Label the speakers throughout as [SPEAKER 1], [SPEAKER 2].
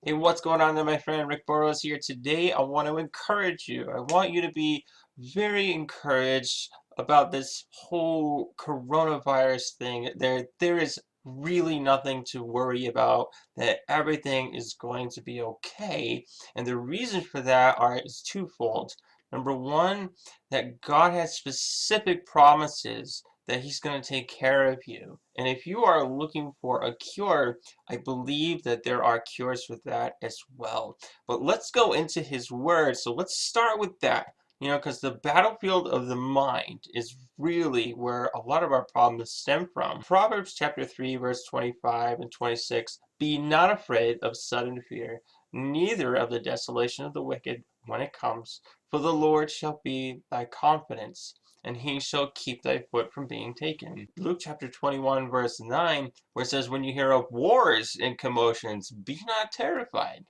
[SPEAKER 1] Hey, what's going on there, my friend? Rick Burrows here. Today, I want to encourage you. I want you to be very encouraged about this whole coronavirus thing. There is really nothing to worry about, that everything is going to be okay. And the reason for that is twofold. Number one, that God has specific promises that He's going to take care of you. And if you are looking for a cure, I believe that there are cures for that as well. But let's go into his word. So let's start with that. Because the battlefield of the mind is really where a lot of our problems stem from. Proverbs chapter 3, verse 25 and 26. Be not afraid of sudden fear, neither of the desolation of the wicked when it comes, for the Lord shall be thy confidence, and he shall keep thy foot from being taken. Luke chapter 21, verse 9, where it says, when you hear of wars and commotions, be not terrified,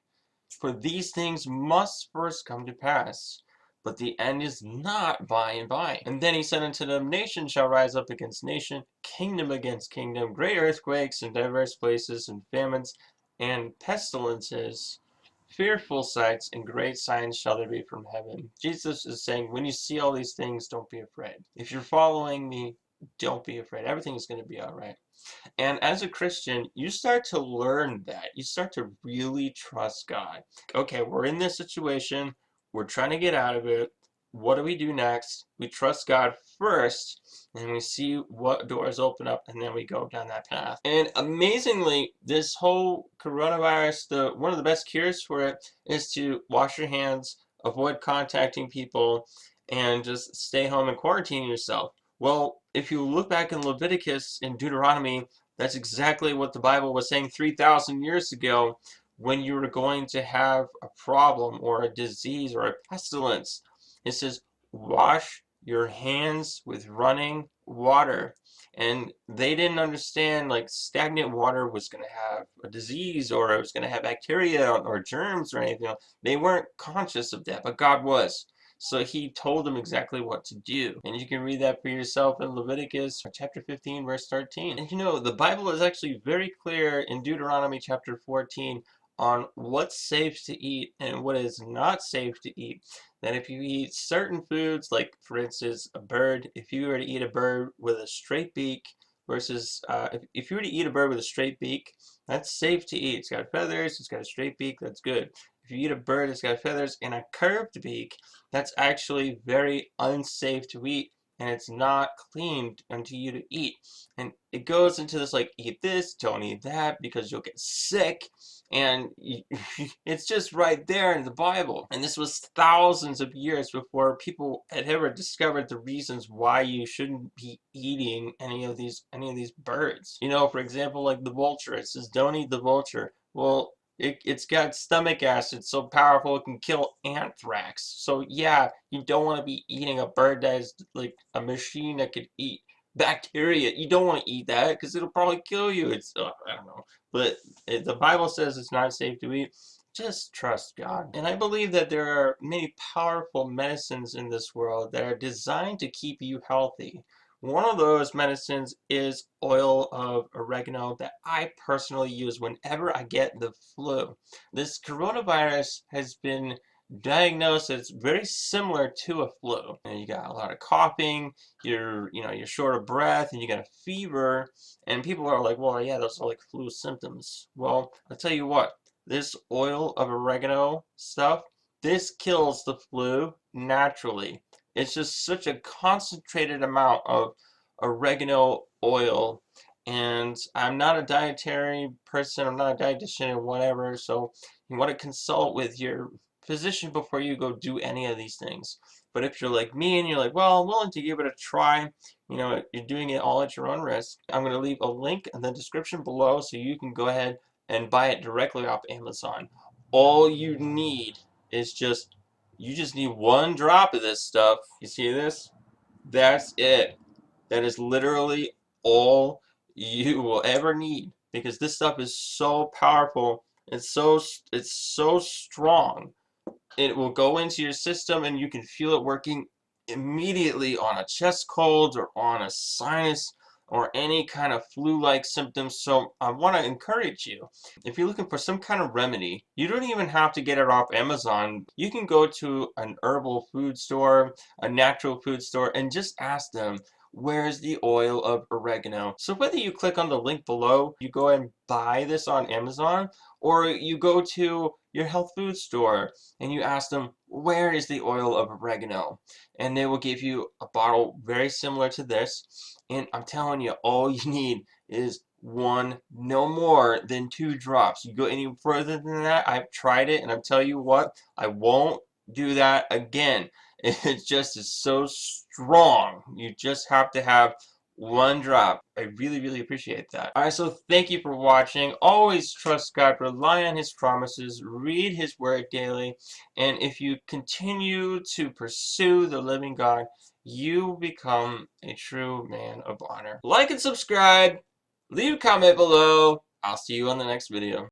[SPEAKER 1] for these things must first come to pass, but the end is not by and by. And then he said unto them, nation shall rise up against nation, kingdom against kingdom, great earthquakes in diverse places, and famines and pestilences. Fearful sights and great signs shall there be from heaven. Jesus is saying, when you see all these things, don't be afraid. If you're following me, don't be afraid. Everything is going to be all right. And as a Christian, you start to learn that. You start to really trust God. Okay, we're in this situation. We're trying to get out of it. What do we do next? We trust God first, and we see what doors open up, and then we go down that path. And amazingly, this whole coronavirus, one of the best cures for it is to wash your hands, avoid contacting people, and just stay home and quarantine yourself. Well, if you look back in Leviticus and Deuteronomy, that's exactly what the Bible was saying 3,000 years ago when you were going to have a problem or a disease or a pestilence. It says, wash your hands with running water. And they didn't understand like stagnant water was going to have a disease or it was going to have bacteria or germs or anything. They weren't conscious of that, but God was. So he told them exactly what to do. And you can read that for yourself in Leviticus chapter 15, verse 13. And the Bible is actually very clear in Deuteronomy chapter 14 on what's safe to eat and what is not safe to eat. That if you eat certain foods, like for instance, a bird, if you were to eat a bird with a straight beak versus if you were to eat a bird with a straight beak, that's safe to eat. It's got feathers, it's got a straight beak, that's good. If you eat a bird that's got feathers and a curved beak, that's actually very unsafe to eat, and it's not cleaned unto you to eat. And it goes into this like, eat this, don't eat that, because you'll get sick. And it's just right there in the Bible. And this was thousands of years before people had ever discovered the reasons why you shouldn't be eating any of these birds. For example, like the vulture. It says, don't eat the vulture. Well, it's got stomach acid so powerful it can kill anthrax. So yeah, you don't want to be eating a bird that is like a machine that could eat bacteria. You don't want to eat that because it'll probably kill you. I don't know. But the Bible says it's not safe to eat. Just trust God. And I believe that there are many powerful medicines in this world that are designed to keep you healthy. One of those medicines is oil of oregano that I personally use whenever I get the flu. This coronavirus has been diagnosed as very similar to a flu. And you got a lot of coughing, you're short of breath, and you got a fever, and people are like, well, yeah, those are like flu symptoms. Well, I'll tell you what, this oil of oregano stuff, this kills the flu naturally. It's just such a concentrated amount of oregano oil. And I'm not a dietary person, I'm not a dietitian or whatever, so you want to consult with your physician before you go do any of these things. But if you're like me and you're like, well, I'm willing to give it a try, you're doing it all at your own risk, I'm going to leave a link in the description below so you can go ahead and buy it directly off Amazon. All you need is you just need one drop of this stuff. You see this? That's it. That is literally all you will ever need, because this stuff is so powerful. It's so strong. It will go into your system and you can feel it working immediately on a chest cold or on a sinus or any kind of flu-like symptoms. So I want to encourage you, if you're looking for some kind of remedy, you don't even have to get it off Amazon. You can go to an herbal food store, a natural food store, and just ask them, where's the oil of oregano? So whether you click on the link below, you go and buy this on Amazon, or you go to your health food store and you ask them, where is the oil of oregano? And they will give you a bottle very similar to this. And I'm telling you, all you need is one, no more than 2 drops. You go any further than that, I've tried it, and I'm telling you what, I won't do that again. It just is so strong. You just have to have 1 drop. I really, really appreciate that. Alright, so thank you for watching. Always trust God, rely on His promises, read His word daily, and if you continue to pursue the living God, you become a true man of honor. Like and subscribe. Leave a comment below. I'll see you on the next video.